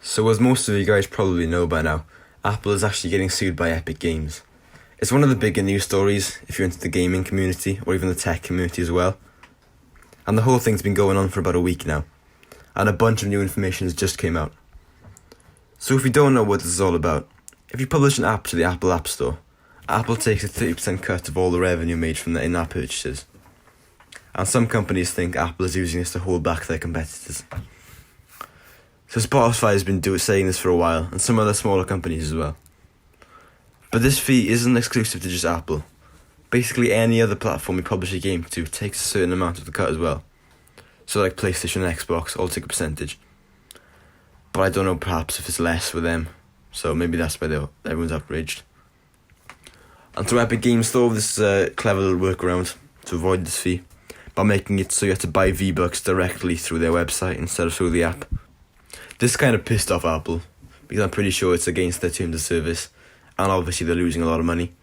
So as most of you guys probably know by now, Apple is actually getting sued by Epic Games. It's one of the bigger news stories if you're into the gaming community or even the tech community as well. And the whole thing's been going on for about a week now, and a bunch of new information has just came out. So if you don't know what this is all about, if you publish an app to the Apple App Store, Apple takes a 30% cut of all the revenue made from the in-app purchases. And some companies think Apple is using this to hold back their competitors. So Spotify has been saying this for a while, and some other smaller companies as well. But this fee isn't exclusive to just Apple. Basically any other platform you publish a game to takes a certain amount of the cut as well. So like PlayStation and Xbox all take a percentage. But I don't know perhaps if it's less with them, so maybe that's why everyone's outraged. And so Epic Games thought of this clever little workaround to avoid this fee by making it so you have to buy V-Bucks directly through their website instead of through the app. This kind of pissed off Apple, because I'm pretty sure it's against their terms of service, and obviously they're losing a lot of money.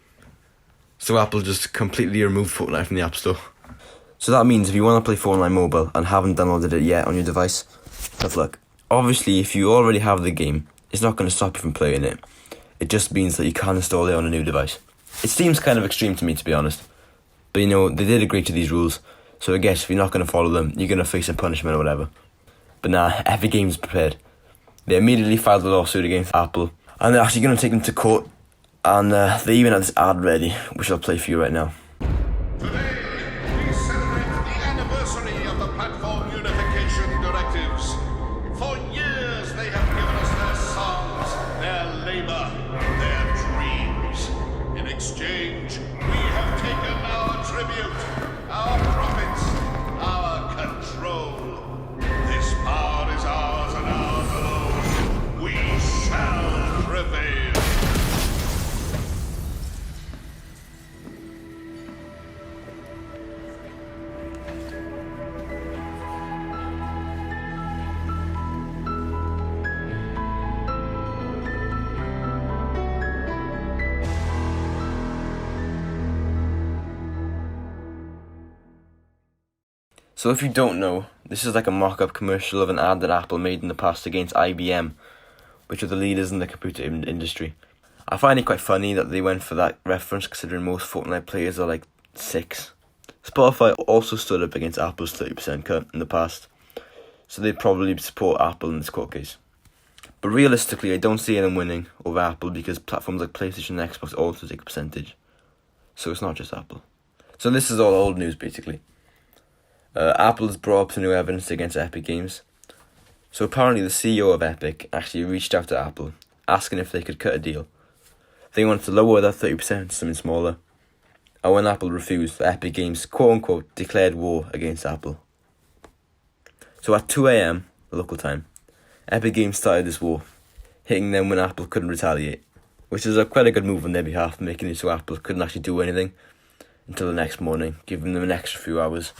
So Apple just completely removed Fortnite from the App Store. So that means if you want to play Fortnite mobile and haven't downloaded it yet on your device, tough luck. Obviously, if you already have the game, it's not going to stop you from playing it. It just means that you can't install it on a new device. It seems kind of extreme to me, to be honest. But you know, they did agree to these rules, so I guess if you're not going to follow them, you're going to face some punishment or whatever. But nah, Epic Games is prepared. They immediately filed a lawsuit against Apple, and they're actually going to take them to court, and they even had this ad ready, which I'll play for you right now. Today, we celebrate the anniversary of the platform unification directives. For years, they have given us their songs, their labor, their dreams. In exchange, we have taken our tribute, our profits, our control. This power is ours and ours alone. We shall prevail. So if you don't know, this is like a mock-up commercial of an ad that Apple made in the past against IBM, which are the leaders in the computer industry. I find it quite funny that they went for that reference, considering most Fortnite players are like 6. Spotify also stood up against Apple's 30% cut in the past, so they'd probably support Apple in this court case. But realistically, I don't see them winning over Apple because platforms like PlayStation and Xbox also take a percentage. So it's not just Apple. So this is all old news basically. Apple has brought up some new evidence against Epic Games. So apparently the CEO of Epic actually reached out to Apple, asking if they could cut a deal. They wanted to lower that 30% to something smaller. And when Apple refused, Epic Games quote-unquote declared war against Apple. So at 2 AM, local time, Epic Games started this war, hitting them when Apple couldn't retaliate, which is quite a good move on their behalf, making it so Apple couldn't actually do anything until the next morning, giving them an extra few hours.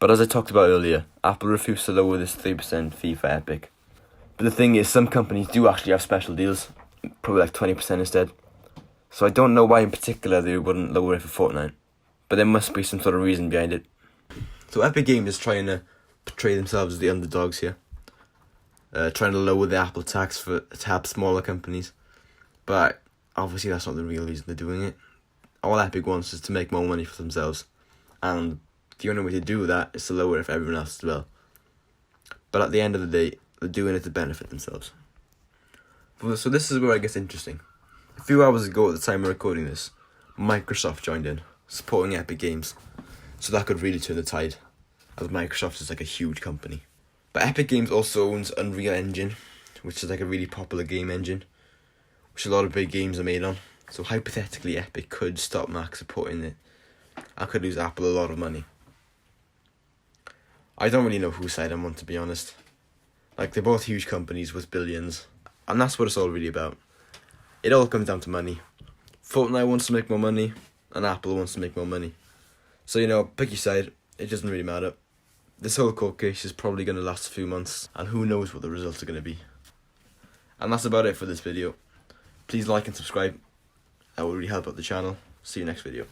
But as I talked about earlier, Apple refused to lower this 3% fee for Epic. But the thing is, some companies do actually have special deals, probably like 20% instead. So I don't know why in particular they wouldn't lower it for Fortnite, but there must be some sort of reason behind it. So Epic Games is trying to portray themselves as the underdogs here, trying to lower the Apple tax to help smaller companies. But obviously that's not the real reason they're doing it. All Epic wants is to make more money for themselves, and the only way to do that is to lower it for everyone else as well. But at the end of the day, they're doing it to benefit themselves. So this is where it gets interesting. A few hours ago at the time of recording this, Microsoft joined in, supporting Epic Games. So that could really turn the tide, as Microsoft is like a huge company. But Epic Games also owns Unreal Engine, which is like a really popular game engine, which a lot of big games are made on. So hypothetically, Epic could stop Mac supporting it and could lose Apple a lot of money. I don't really know whose side I'm on, to be honest. Like, they're both huge companies with billions, and that's what it's all really about. It all comes down to money. Fortnite wants to make more money, and Apple wants to make more money. So, you know, pick your side. It doesn't really matter. This whole court case is probably going to last a few months, and who knows what the results are going to be. And that's about it for this video. Please like and subscribe. That will really help out the channel. See you next video.